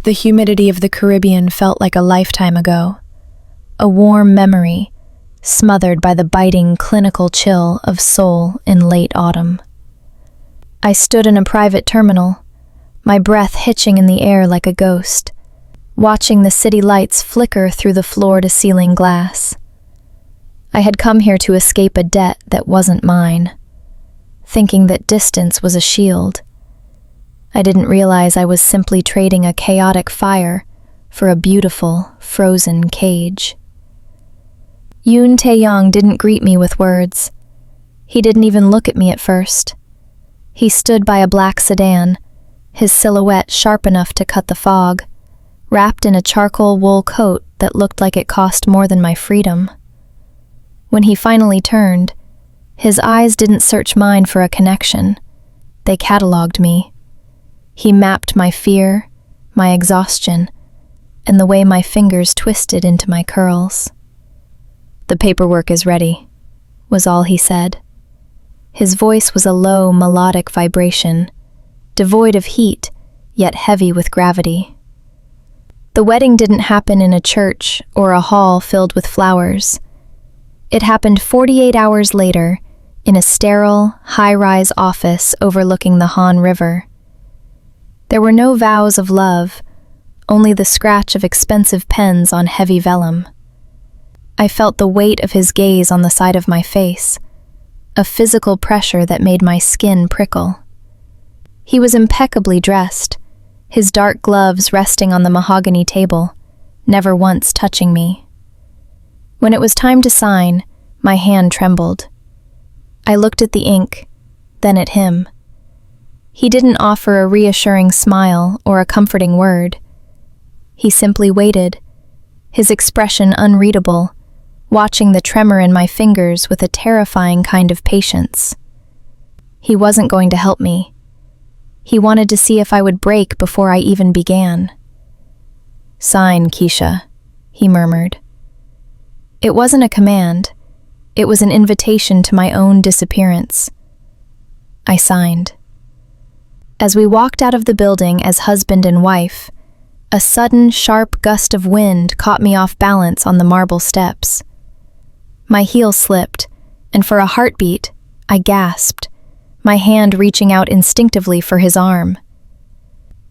The humidity of the Caribbean felt like a lifetime ago, a warm memory, smothered by the biting, clinical chill of Seoul in late autumn. I stood in a private terminal, my breath hitching in the air like a ghost, watching the city lights flicker through the floor-to-ceiling glass. I had come here to escape a debt that wasn't mine, thinking that distance was a shield. I didn't realize I was simply trading a chaotic fire for a beautiful, frozen cage. Yoon Tae-young didn't greet me with words. He didn't even look at me at first. He stood by a black sedan, his silhouette sharp enough to cut the fog, wrapped in a charcoal wool coat that looked like it cost more than my freedom. When he finally turned, his eyes didn't search mine for a connection. They cataloged me. He mapped my fear, my exhaustion, and the way my fingers twisted into my curls. "The paperwork is ready," was all he said. His voice was a low, melodic vibration, devoid of heat, yet heavy with gravity. The wedding didn't happen in a church or a hall filled with flowers. It happened 48 hours later in a sterile, high-rise office overlooking the Han River. There were no vows of love, only the scratch of expensive pens on heavy vellum. I felt the weight of his gaze on the side of my face, a physical pressure that made my skin prickle. He was impeccably dressed, his dark gloves resting on the mahogany table, never once touching me. When it was time to sign, my hand trembled. I looked at the ink, then at him. He didn't offer a reassuring smile or a comforting word. He simply waited, his expression unreadable, watching the tremor in my fingers with a terrifying kind of patience. He wasn't going to help me. He wanted to see if I would break before I even began. "Sign, Keisha," he murmured. It wasn't a command. It was an invitation to my own disappearance. I signed. As we walked out of the building as husband and wife, a sudden, sharp gust of wind caught me off balance on the marble steps. My heel slipped, and for a heartbeat, I gasped, my hand reaching out instinctively for his arm.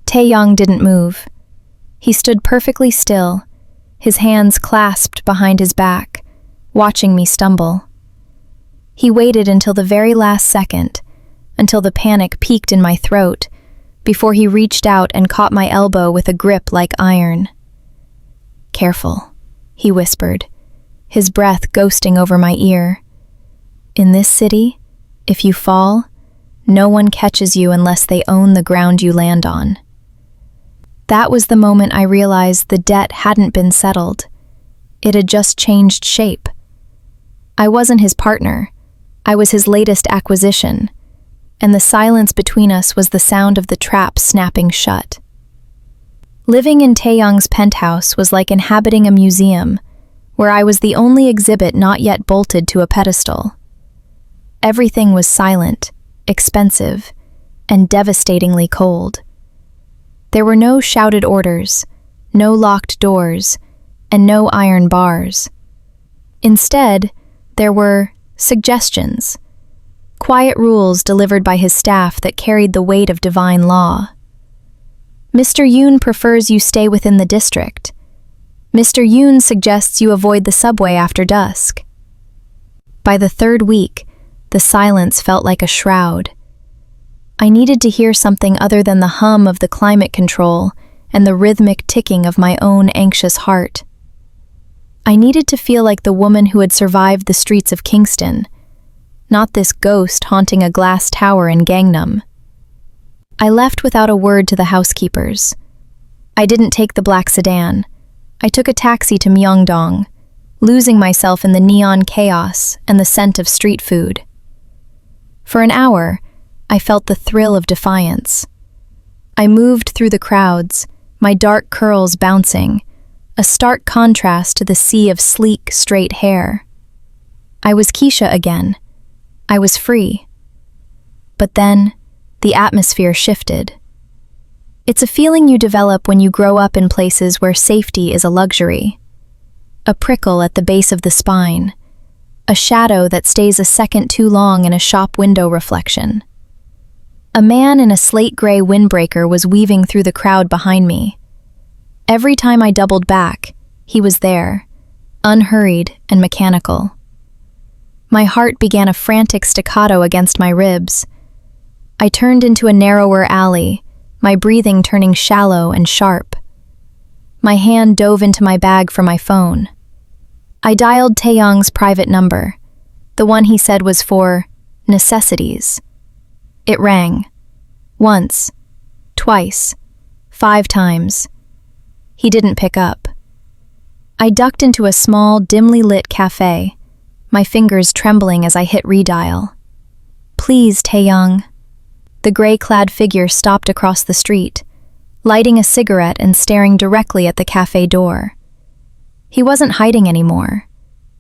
Tae-young didn't move. He stood perfectly still, his hands clasped behind his back, watching me stumble. He waited until the very last second, until the panic peaked in my throat, before he reached out and caught my elbow with a grip like iron. "Careful," he whispered, his breath ghosting over my ear. "In this city, if you fall, no one catches you unless they own the ground you land on." That was the moment I realized the debt hadn't been settled. It had just changed shape. I wasn't his partner. I was his latest acquisition, and the silence between us was the sound of the trap snapping shut. Living in Tae-young's penthouse was like inhabiting a museum, where I was the only exhibit not yet bolted to a pedestal. Everything was silent, expensive, and devastatingly cold. There were no shouted orders, no locked doors, and no iron bars. Instead, there were suggestions, quiet rules delivered by his staff that carried the weight of divine law. "Mr. Yoon prefers you stay within the district. Mr. Yoon suggests you avoid the subway after dusk." By the third week, the silence felt like a shroud. I needed to hear something other than the hum of the climate control and the rhythmic ticking of my own anxious heart. I needed to feel like the woman who had survived the streets of Kingston, not this ghost haunting a glass tower in Gangnam. I left without a word to the housekeepers. I didn't take the black sedan. I took a taxi to Myeongdong, losing myself in the neon chaos and the scent of street food. For an hour, I felt the thrill of defiance. I moved through the crowds, my dark curls bouncing, a stark contrast to the sea of sleek, straight hair. I was Keisha again. I was free. But then, the atmosphere shifted. It's a feeling you develop when you grow up in places where safety is a luxury. A prickle at the base of the spine. A shadow that stays a second too long in a shop window reflection. A man in a slate-gray windbreaker was weaving through the crowd behind me. Every time I doubled back, he was there, unhurried and mechanical. My heart began a frantic staccato against my ribs. I turned into a narrower alley, my breathing turning shallow and sharp. My hand dove into my bag for my phone. I dialed Taeyong's private number, the one he said was for necessities. It rang. Once, twice, 5 times. He didn't pick up. I ducked into a small, dimly lit cafe, my fingers trembling as I hit redial. Please, Taeyong. The gray-clad figure stopped across the street, lighting a cigarette and staring directly at the cafe door. He wasn't hiding anymore.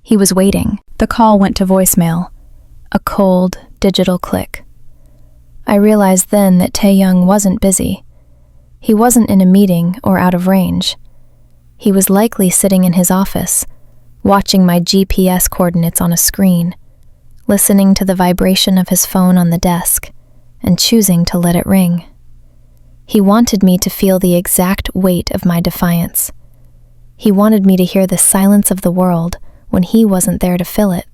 He was waiting. The call went to voicemail, a cold, digital click. I realized then that Taeyong wasn't busy. He wasn't in a meeting or out of range. He was likely sitting in his office, watching my GPS coordinates on a screen, listening to the vibration of his phone on the desk, and choosing to let it ring. He wanted me to feel the exact weight of my defiance. He wanted me to hear the silence of the world when he wasn't there to fill it.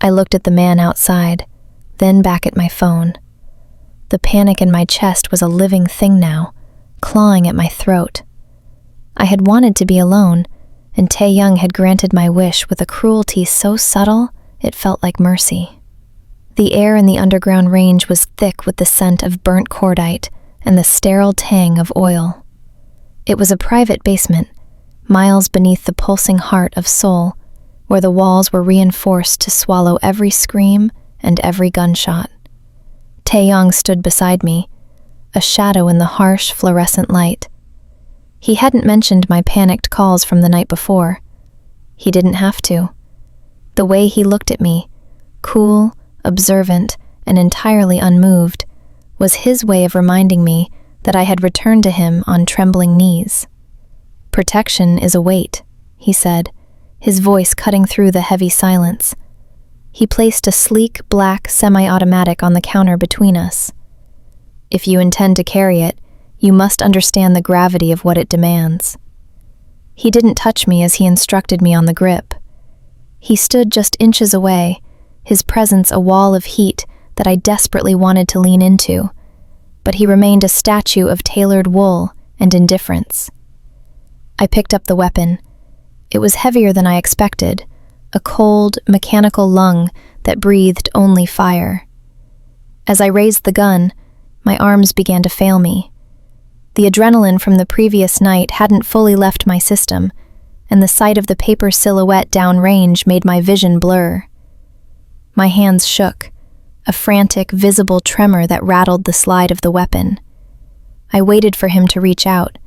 I looked at the man outside, then back at my phone. The panic in my chest was a living thing now, clawing at my throat. I had wanted to be alone, and Taeyong had granted my wish with a cruelty so subtle it felt like mercy. The air in the underground range was thick with the scent of burnt cordite and the sterile tang of oil. It was a private basement, miles beneath the pulsing heart of Seoul, where the walls were reinforced to swallow every scream and every gunshot. Taeyong stood beside me, a shadow in the harsh fluorescent light. He hadn't mentioned my panicked calls from the night before. He didn't have to. The way he looked at me, cool, observant, and entirely unmoved, was his way of reminding me that I had returned to him on trembling knees. "Protection is a weight," he said, his voice cutting through the heavy silence. He placed a sleek, black semi-automatic on the counter between us. "If you intend to carry it, you must understand the gravity of what it demands." He didn't touch me as he instructed me on the grip. He stood just inches away, his presence a wall of heat that I desperately wanted to lean into, but he remained a statue of tailored wool and indifference. I picked up the weapon. It was heavier than I expected, a cold, mechanical lung that breathed only fire. As I raised the gun, my arms began to fail me. The adrenaline from the previous night hadn't fully left my system, and the sight of the paper silhouette downrange made my vision blur. My hands shook, a frantic, visible tremor that rattled the slide of the weapon. I waited for him to reach out.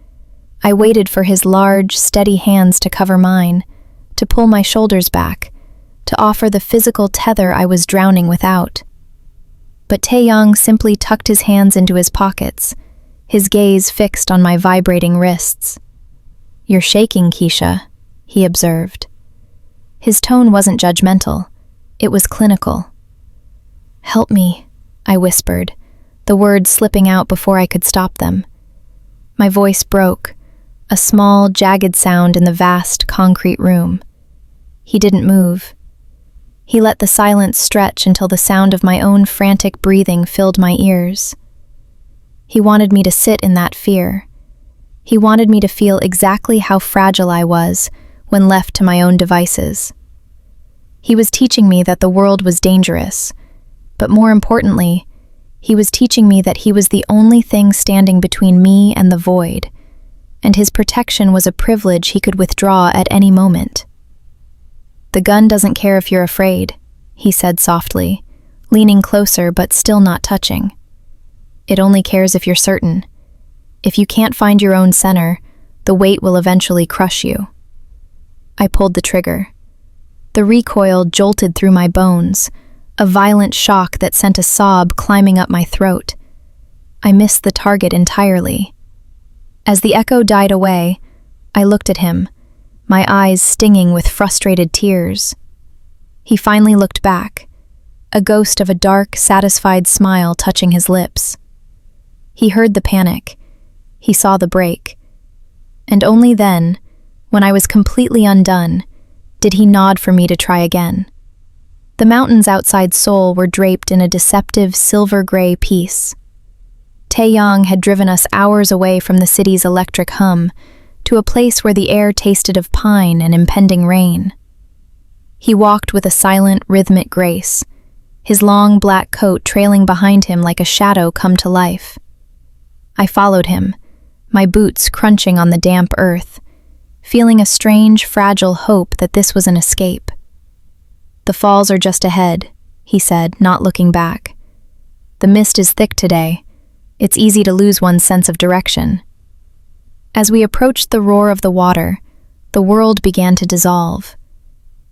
I waited for his large, steady hands to cover mine, to pull my shoulders back, to offer the physical tether I was drowning without. But Taeyong simply tucked his hands into his pockets, his gaze fixed on my vibrating wrists. "You're shaking, Keisha," he observed. His tone wasn't judgmental. It was clinical. "Help me," I whispered, the words slipping out before I could stop them. My voice broke, a small, jagged sound in the vast, concrete room. He didn't move. He let the silence stretch until the sound of my own frantic breathing filled my ears. He wanted me to sit in that fear. He wanted me to feel exactly how fragile I was when left to my own devices. He was teaching me that the world was dangerous, but more importantly, he was teaching me that he was the only thing standing between me and the void, and his protection was a privilege he could withdraw at any moment. "The gun doesn't care if you're afraid," he said softly, leaning closer but still not touching. "It only cares if you're certain. If you can't find your own center, the weight will eventually crush you." I pulled the trigger. The recoil jolted through my bones, a violent shock that sent a sob climbing up my throat. I missed the target entirely. As the echo died away, I looked at him, my eyes stinging with frustrated tears. He finally looked back, a ghost of a dark, satisfied smile touching his lips. He heard the panic. He saw the break. And only then, when I was completely undone, did he nod for me to try again. The mountains outside Seoul were draped in a deceptive silver-gray peace. Taeyong had driven us hours away from the city's electric hum to a place where the air tasted of pine and impending rain. He walked with a silent, rhythmic grace, his long black coat trailing behind him like a shadow come to life. I followed him, my boots crunching on the damp earth, feeling a strange, fragile hope that this was an escape. "The falls are just ahead," he said, not looking back. "The mist is thick today. It's easy to lose one's sense of direction." As we approached the roar of the water, the world began to dissolve.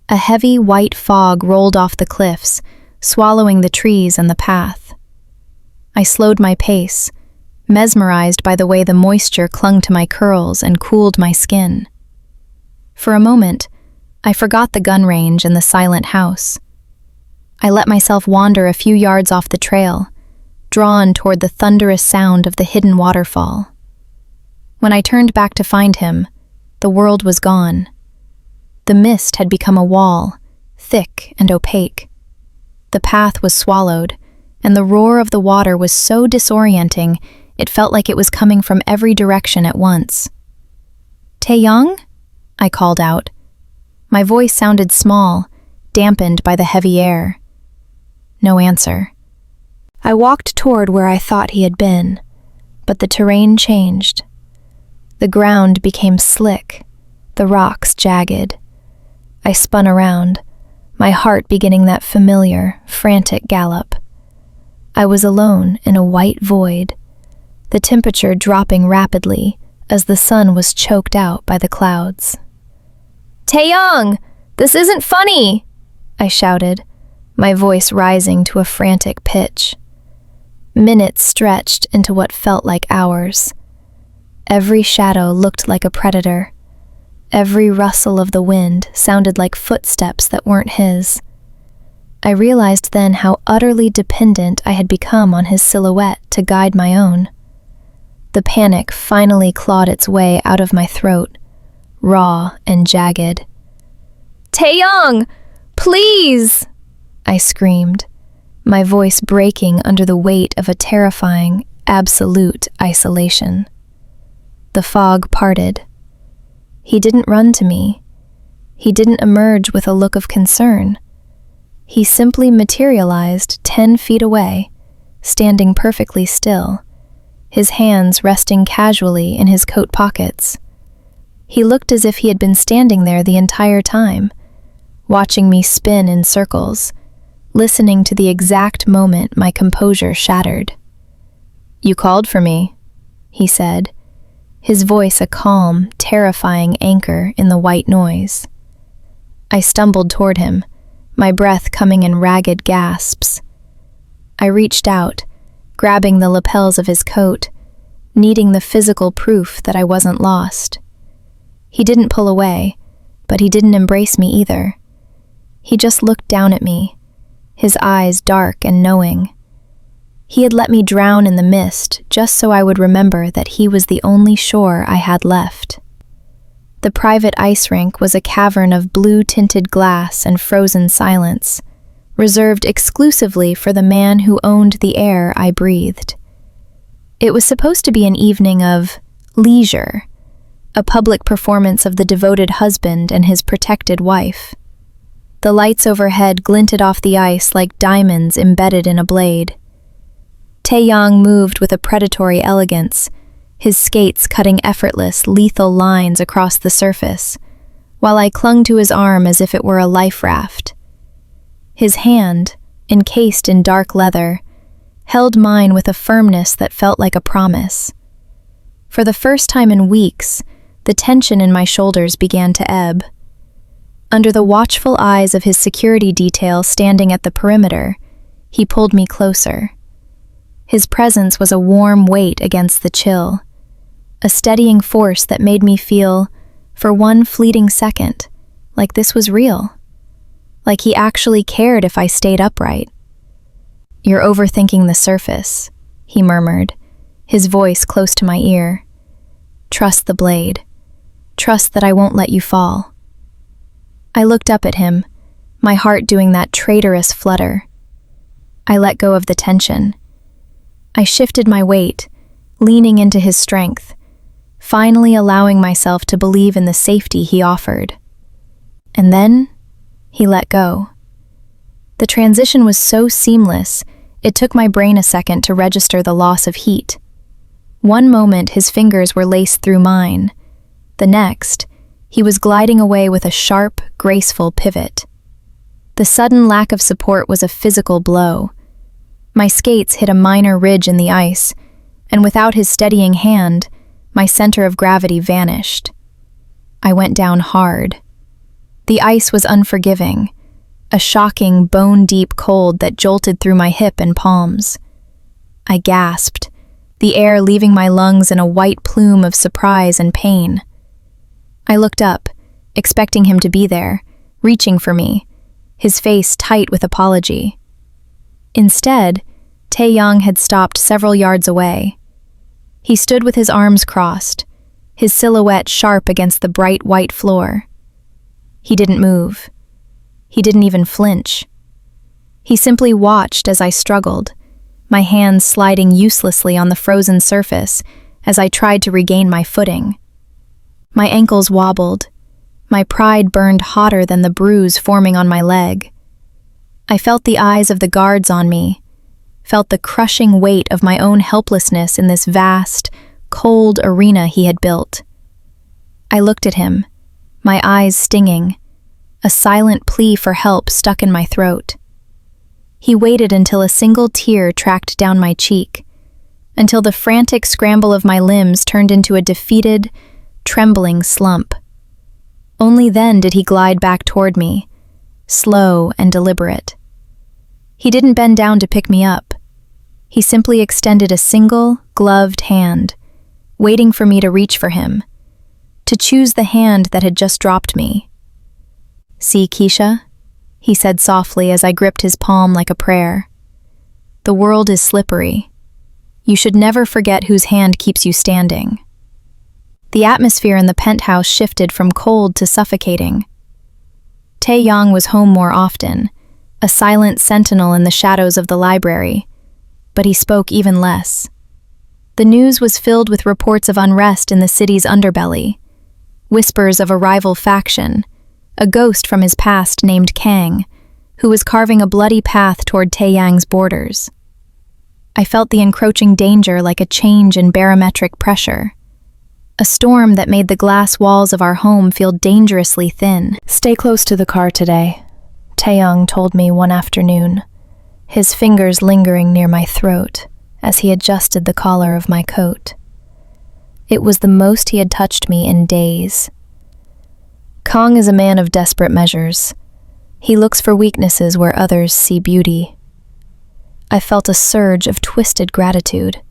A heavy white fog rolled off the cliffs, swallowing the trees and the path. I slowed my pace, mesmerized by the way the moisture clung to my curls and cooled my skin. For a moment, I forgot the gun range and the silent house. I let myself wander a few yards off the trail, drawn toward the thunderous sound of the hidden waterfall. When I turned back to find him, the world was gone. The mist had become a wall, thick and opaque. The path was swallowed, and the roar of the water was so disorienting it felt like it was coming from every direction at once. "Taeyong?" I called out. My voice sounded small, dampened by the heavy air. No answer. I walked toward where I thought he had been, but the terrain changed. The ground became slick, the rocks jagged. I spun around, my heart beginning that familiar, frantic gallop. I was alone in a white void, the temperature dropping rapidly as the sun was choked out by the clouds. "Taeyong, this isn't funny!" I shouted, my voice rising to a frantic pitch. Minutes stretched into what felt like hours. Every shadow looked like a predator. Every rustle of the wind sounded like footsteps that weren't his. I realized then how utterly dependent I had become on his silhouette to guide my own. The panic finally clawed its way out of my throat, raw and jagged. "Taeyong, please!" I screamed, my voice breaking under the weight of a terrifying, absolute isolation. The fog parted. He didn't run to me. He didn't emerge with a look of concern. He simply materialized 10 feet away, standing perfectly still, his hands resting casually in his coat pockets. He looked as if he had been standing there the entire time, watching me spin in circles, listening to the exact moment my composure shattered. "You called for me," he said, his voice a calm, terrifying anchor in the white noise. I stumbled toward him, my breath coming in ragged gasps. I reached out, grabbing the lapels of his coat, needing the physical proof that I wasn't lost. He didn't pull away, but he didn't embrace me either. He just looked down at me, his eyes dark and knowing. He had let me drown in the mist just so I would remember that he was the only shore I had left. The private ice rink was a cavern of blue-tinted glass and frozen silence, reserved exclusively for the man who owned the air I breathed. It was supposed to be an evening of leisure, a public performance of the devoted husband and his protected wife. The lights overhead glinted off the ice like diamonds embedded in a blade. Taeyong moved with a predatory elegance, his skates cutting effortless, lethal lines across the surface, while I clung to his arm as if it were a life raft. His hand, encased in dark leather, held mine with a firmness that felt like a promise. For the first time in weeks, the tension in my shoulders began to ebb. Under the watchful eyes of his security detail standing at the perimeter, he pulled me closer. His presence was a warm weight against the chill, a steadying force that made me feel, for one fleeting second, like this was real. Like he actually cared if I stayed upright. "You're overthinking the surface," he murmured, his voice close to my ear. "Trust the blade. Trust that I won't let you fall." I looked up at him, my heart doing that traitorous flutter. I let go of the tension. I shifted my weight, leaning into his strength, finally allowing myself to believe in the safety he offered. And then, he let go. The transition was so seamless, it took my brain a second to register the loss of heat. One moment, his fingers were laced through mine. The next, he was gliding away with a sharp, graceful pivot. The sudden lack of support was a physical blow. My skates hit a minor ridge in the ice, and without his steadying hand, my center of gravity vanished. I went down hard. The ice was unforgiving, a shocking, bone-deep cold that jolted through my hip and palms. I gasped, the air leaving my lungs in a white plume of surprise and pain. I looked up, expecting him to be there, reaching for me, his face tight with apology. Instead, Taeyong had stopped several yards away. He stood with his arms crossed, his silhouette sharp against the bright white floor. He didn't move. He didn't even flinch. He simply watched as I struggled, my hands sliding uselessly on the frozen surface as I tried to regain my footing. My ankles wobbled. My pride burned hotter than the bruise forming on my leg. I felt the eyes of the guards on me, felt the crushing weight of my own helplessness in this vast, cold arena he had built. I looked at him, my eyes stinging, a silent plea for help stuck in my throat. He waited until a single tear tracked down my cheek, until the frantic scramble of my limbs turned into a defeated, trembling slump. Only then did he glide back toward me, slow and deliberate. He didn't bend down to pick me up. He simply extended a single, gloved hand, waiting for me to reach for him, to choose the hand that had just dropped me. "See, Keisha?" he said softly as I gripped his palm like a prayer. "The world is slippery. You should never forget whose hand keeps you standing." The atmosphere in the penthouse shifted from cold to suffocating. Taeyong was home more often, a silent sentinel in the shadows of the library, but he spoke even less. The news was filled with reports of unrest in the city's underbelly, whispers of a rival faction, a ghost from his past named Kang, who was carving a bloody path toward Taeyang's borders. I felt the encroaching danger like a change in barometric pressure, a storm that made the glass walls of our home feel dangerously thin. "Stay close to the car today," Taeyong told me one afternoon, his fingers lingering near my throat as he adjusted the collar of my coat. It was the most he had touched me in days. "Kong is a man of desperate measures. He looks for weaknesses where others see beauty." I felt a surge of twisted gratitude.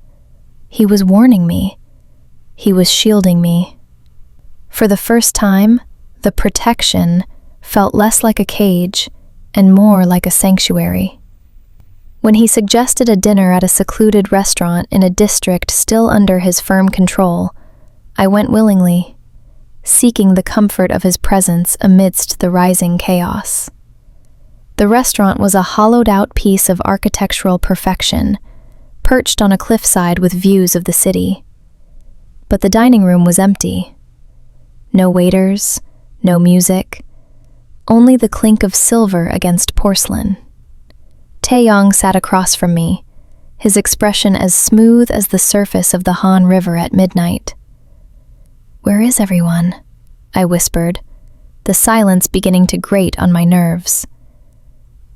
He was warning me. He was shielding me. For the first time, the protection felt less like a cage and more like a sanctuary. When he suggested a dinner at a secluded restaurant in a district still under his firm control, I went willingly, seeking the comfort of his presence amidst the rising chaos. The restaurant was a hollowed-out piece of architectural perfection, perched on a cliffside with views of the city. But the dining room was empty. No waiters, no music, only the clink of silver against porcelain. Taeyong sat across from me, his expression as smooth as the surface of the Han River at midnight. "Where is everyone?" I whispered, the silence beginning to grate on my nerves.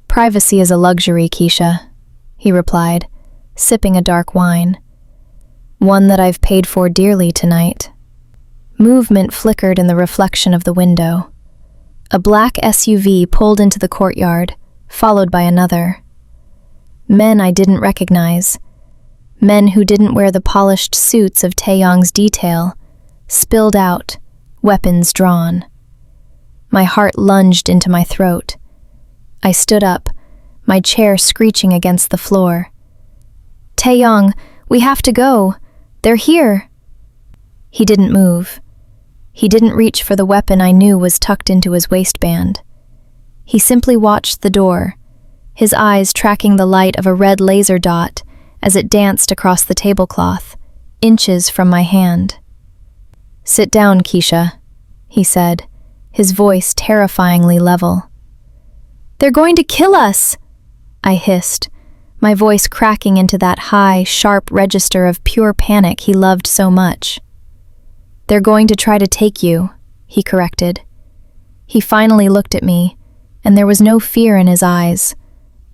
"Privacy is a luxury, Keisha," he replied, sipping a dark wine. "One that I've paid for dearly tonight." Movement flickered in the reflection of the window. A black SUV pulled into the courtyard, followed by another. Men I didn't recognize. Men who didn't wear the polished suits of Taeyong's detail, spilled out, weapons drawn. My heart lunged into my throat. I stood up, my chair screeching against the floor. "Taeyong, we have to go. They're here." He didn't move. He didn't reach for the weapon I knew was tucked into his waistband. He simply watched the door, his eyes tracking the light of a red laser dot as it danced across the tablecloth, inches from my hand. "Sit down, Keisha," he said, his voice terrifyingly level. "They're going to kill us!" I hissed, my voice cracking into that high, sharp register of pure panic he loved so much. "They're going to try to take you," he corrected. He finally looked at me, and there was no fear in his eyes,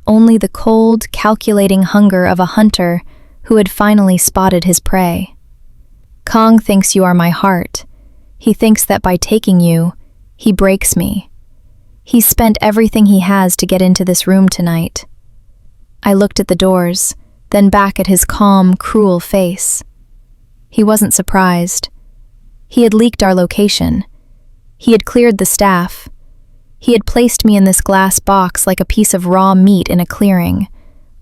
only the cold, calculating hunger of a hunter who had finally spotted his prey. "Kong thinks you are my heart. He thinks that by taking you, he breaks me. He's spent everything he has to get into this room tonight." I looked at the doors, then back at his calm, cruel face. He wasn't surprised. He had leaked our location. He had cleared the staff. He had placed me in this glass box like a piece of raw meat in a clearing,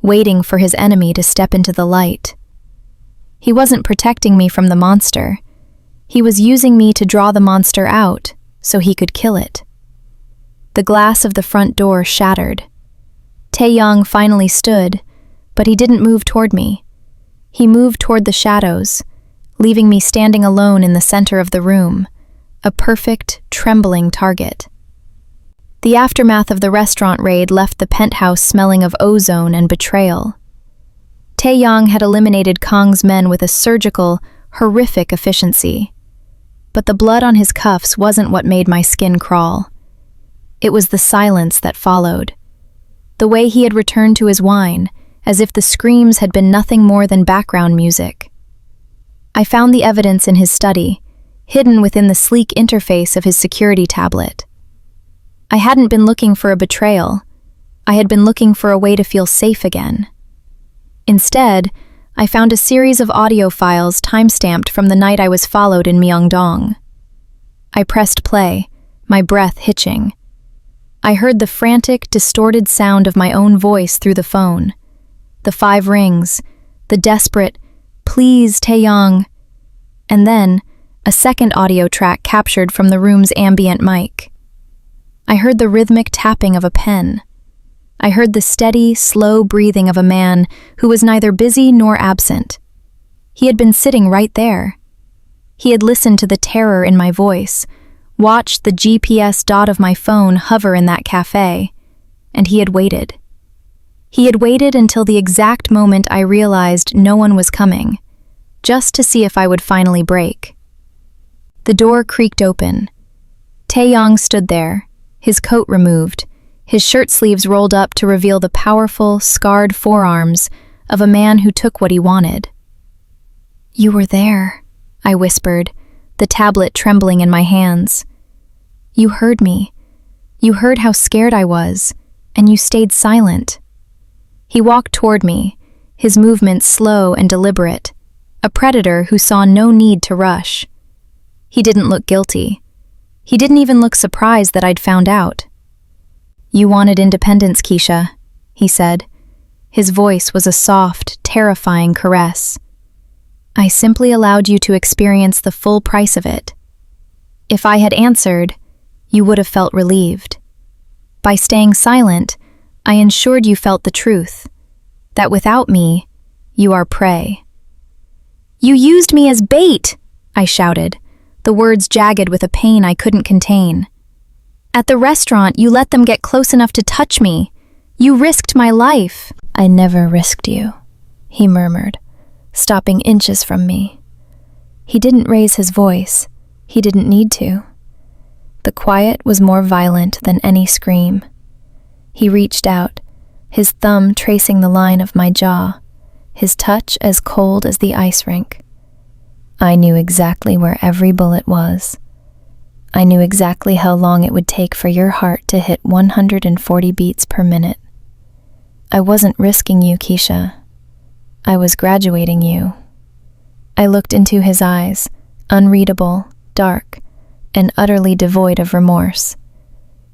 waiting for his enemy to step into the light. He wasn't protecting me from the monster. He was using me to draw the monster out so he could kill it. The glass of the front door shattered. Taeyong finally stood, but he didn't move toward me. He moved toward the shadows, leaving me standing alone in the center of the room, a perfect, trembling target. The aftermath of the restaurant raid left the penthouse smelling of ozone and betrayal. Taeyong had eliminated Kong's men with a surgical, horrific efficiency. But the blood on his cuffs wasn't what made my skin crawl. It was the silence that followed. The way he had returned to his wine, as if the screams had been nothing more than background music. I found the evidence in his study, hidden within the sleek interface of his security tablet. I hadn't been looking for a betrayal. I had been looking for a way to feel safe again. Instead, I found a series of audio files time-stamped from the night I was followed in Myeongdong. I pressed play, my breath hitching. I heard the frantic, distorted sound of my own voice through the phone. The 5 rings, the desperate, "Please, Taeyong," and then a second audio track captured from the room's ambient mic. I heard the rhythmic tapping of a pen. I heard the steady, slow breathing of a man who was neither busy nor absent. He had been sitting right there. He had listened to the terror in my voice, watched the GPS dot of my phone hover in that cafe, and he had waited. He had waited until the exact moment I realized no one was coming, just to see if I would finally break. The door creaked open. Taeyong stood there, his coat removed, his shirt sleeves rolled up to reveal the powerful, scarred forearms of a man who took what he wanted. "You were there," I whispered, the tablet trembling in my hands. "You heard me. You heard how scared I was, and you stayed silent." He walked toward me, his movements slow and deliberate, a predator who saw no need to rush. He didn't look guilty. He didn't even look surprised that I'd found out. "You wanted independence, Keisha," he said. His voice was a soft, terrifying caress. "I simply allowed you to experience the full price of it. If I had answered, you would have felt relieved. By staying silent, I ensured you felt the truth, that without me, you are prey." "You used me as bait," I shouted, the words jagged with a pain I couldn't contain. "At the restaurant, you let them get close enough to touch me. You risked my life." "I never risked you," he murmured, stopping inches from me. He didn't raise his voice. He didn't need to. The quiet was more violent than any scream. He reached out, his thumb tracing the line of my jaw, his touch as cold as the ice rink. I knew exactly where every bullet was. I knew exactly how long it would take for your heart to hit 140 beats per minute. I wasn't risking you, Keisha. I was graduating you. I looked into his eyes, unreadable, dark, and utterly devoid of remorse.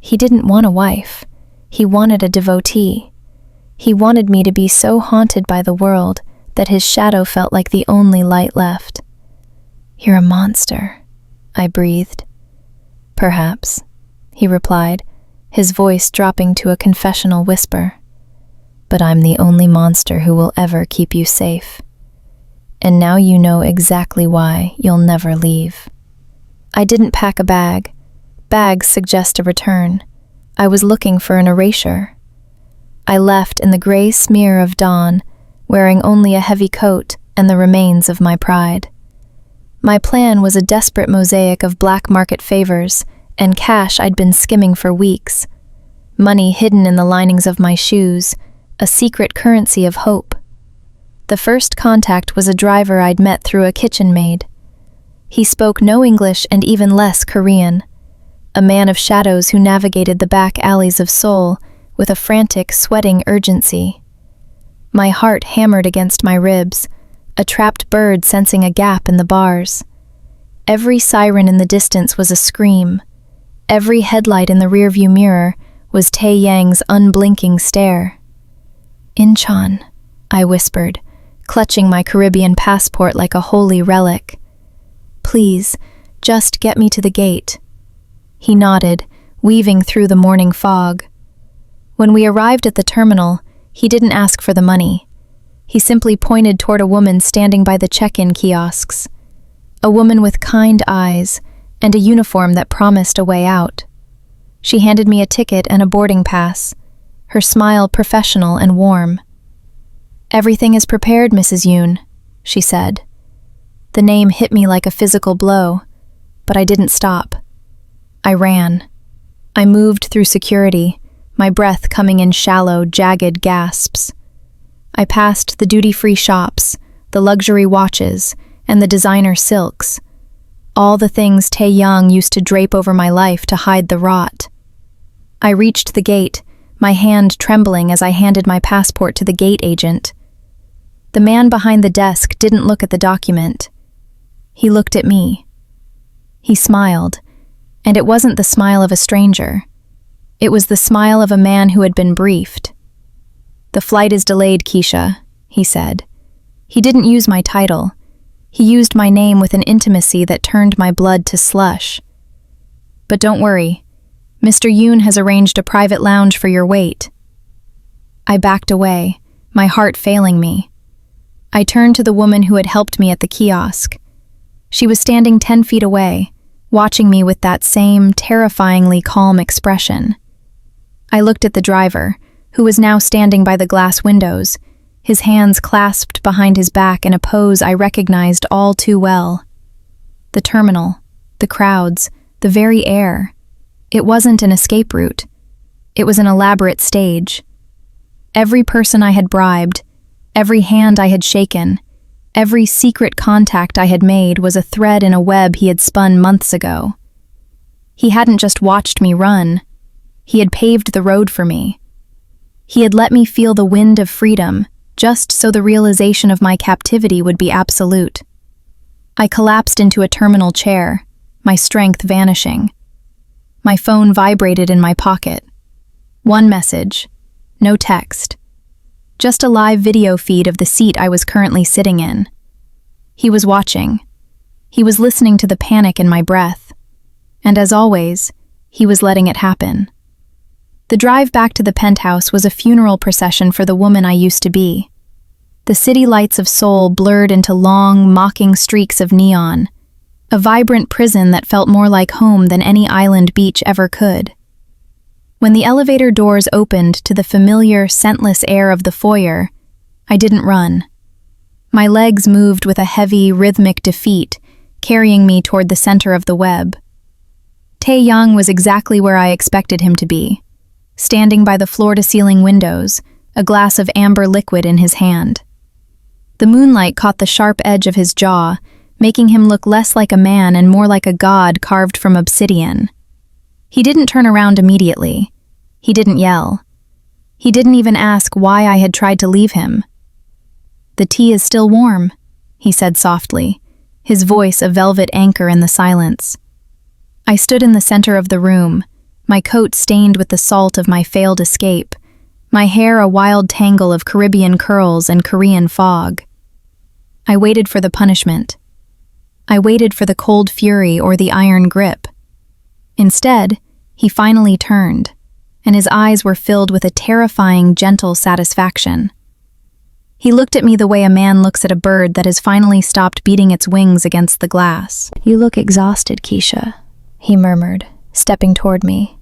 He didn't want a wife. He wanted a devotee. He wanted me to be so haunted by the world that his shadow felt like the only light left. "You're a monster," I breathed. "Perhaps," he replied, his voice dropping to a confessional whisper. "But I'm the only monster who will ever keep you safe. And now you know exactly why you'll never leave." I didn't pack a bag. Bags suggest a return. I was looking for an erasure. I left in the gray smear of dawn, wearing only a heavy coat and the remains of my pride. My plan was a desperate mosaic of black market favors and cash I'd been skimming for weeks. Money hidden in the linings of my shoes, a secret currency of hope. The first contact was a driver I'd met through a kitchen maid. He spoke no English and even less Korean. A man of shadows who navigated the back alleys of Seoul with a frantic, sweating urgency. My heart hammered against my ribs, a trapped bird sensing a gap in the bars. Every siren in the distance was a scream. Every headlight in the rearview mirror was Tae Yang's unblinking stare. "Incheon," I whispered, clutching my Caribbean passport like a holy relic. "Please, just get me to the gate." He nodded, weaving through the morning fog. When we arrived at the terminal, he didn't ask for the money. He simply pointed toward a woman standing by the check-in kiosks. A woman with kind eyes and a uniform that promised a way out. She handed me a ticket and a boarding pass, her smile professional and warm. "Everything is prepared, Mrs. Yoon," she said. The name hit me like a physical blow, but I didn't stop. I ran. I moved through security, my breath coming in shallow, jagged gasps. I passed the duty-free shops, the luxury watches, and the designer silks. All the things Tae Young used to drape over my life to hide the rot. I reached the gate, my hand trembling as I handed my passport to the gate agent. The man behind the desk didn't look at the document. He looked at me. He smiled, and it wasn't the smile of a stranger. It was the smile of a man who had been briefed. "The flight is delayed, Keisha," he said. He didn't use my title. He used my name with an intimacy that turned my blood to slush. "But don't worry. Mr. Yoon has arranged a private lounge for your wait." I backed away, my heart failing me. I turned to the woman who had helped me at the kiosk. She was standing 10 feet away, watching me with that same terrifyingly calm expression. I looked at the driver, who was now standing by the glass windows, his hands clasped behind his back in a pose I recognized all too well. The terminal, the crowds, the very air. It wasn't an escape route. It was an elaborate stage. Every person I had bribed, every hand I had shaken, every secret contact I had made was a thread in a web he had spun months ago. He hadn't just watched me run. He had paved the road for me. He had let me feel the wind of freedom, just so the realization of my captivity would be absolute. I collapsed into a terminal chair, my strength vanishing. My phone vibrated in my pocket. One message, no text. Just a live video feed of the seat I was currently sitting in. He was watching. He was listening to the panic in my breath. And as always, he was letting it happen. The drive back to the penthouse was a funeral procession for the woman I used to be. The city lights of Seoul blurred into long, mocking streaks of neon, a vibrant prison that felt more like home than any island beach ever could. When the elevator doors opened to the familiar, scentless air of the foyer, I didn't run. My legs moved with a heavy, rhythmic defeat, carrying me toward the center of the web. Tae Young was exactly where I expected him to be, standing by the floor-to-ceiling windows, a glass of amber liquid in his hand. The moonlight caught the sharp edge of his jaw, making him look less like a man and more like a god carved from obsidian. He didn't turn around immediately. He didn't yell. He didn't even ask why I had tried to leave him. "The tea is still warm," he said softly, his voice a velvet anchor in the silence. I stood in the center of the room, my coat stained with the salt of my failed escape, my hair a wild tangle of Caribbean curls and Korean fog. I waited for the punishment. I waited for the cold fury or the iron grip. Instead, he finally turned, and his eyes were filled with a terrifying, gentle satisfaction. He looked at me the way a man looks at a bird that has finally stopped beating its wings against the glass. "You look exhausted, Keisha," he murmured, stepping toward me.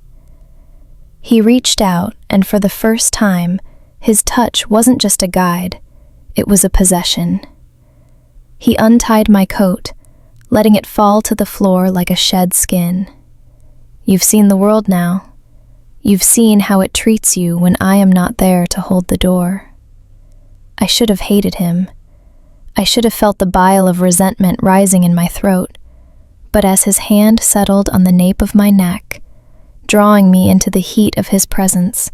He reached out, and for the first time, his touch wasn't just a guide, it was a possession. He untied my coat, letting it fall to the floor like a shed skin. "You've seen the world now. You've seen how it treats you when I am not there to hold the door." I should have hated him. I should have felt the bile of resentment rising in my throat. But as his hand settled on the nape of my neck, drawing me into the heat of his presence,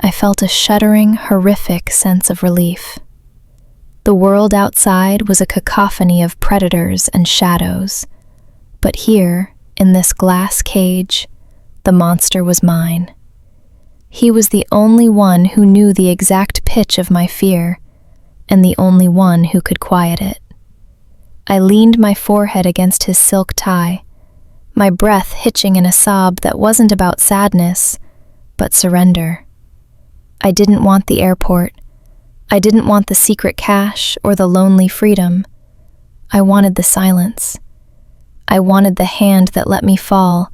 I felt a shuddering, horrific sense of relief. The world outside was a cacophony of predators and shadows, but here, in this glass cage, the monster was mine. He was the only one who knew the exact pitch of my fear, and the only one who could quiet it. I leaned my forehead against his silk tie, my breath hitching in a sob that wasn't about sadness, but surrender. I didn't want the airport. I didn't want the secret cash or the lonely freedom. I wanted the silence. I wanted the hand that let me fall,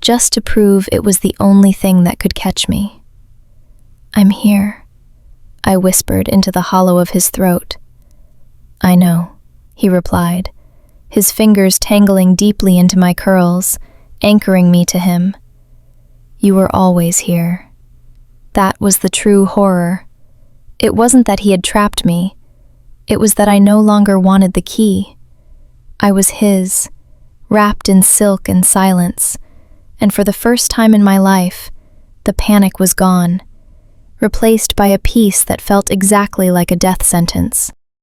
just to prove it was the only thing that could catch me. "I'm here," I whispered into the hollow of his throat. "I know," he replied, his fingers tangling deeply into my curls, anchoring me to him. "You were always here." That was the true horror. It wasn't that he had trapped me. It was that I no longer wanted the key. I was his, wrapped in silk and silence, and for the first time in my life, the panic was gone, replaced by a peace that felt exactly like a death sentence.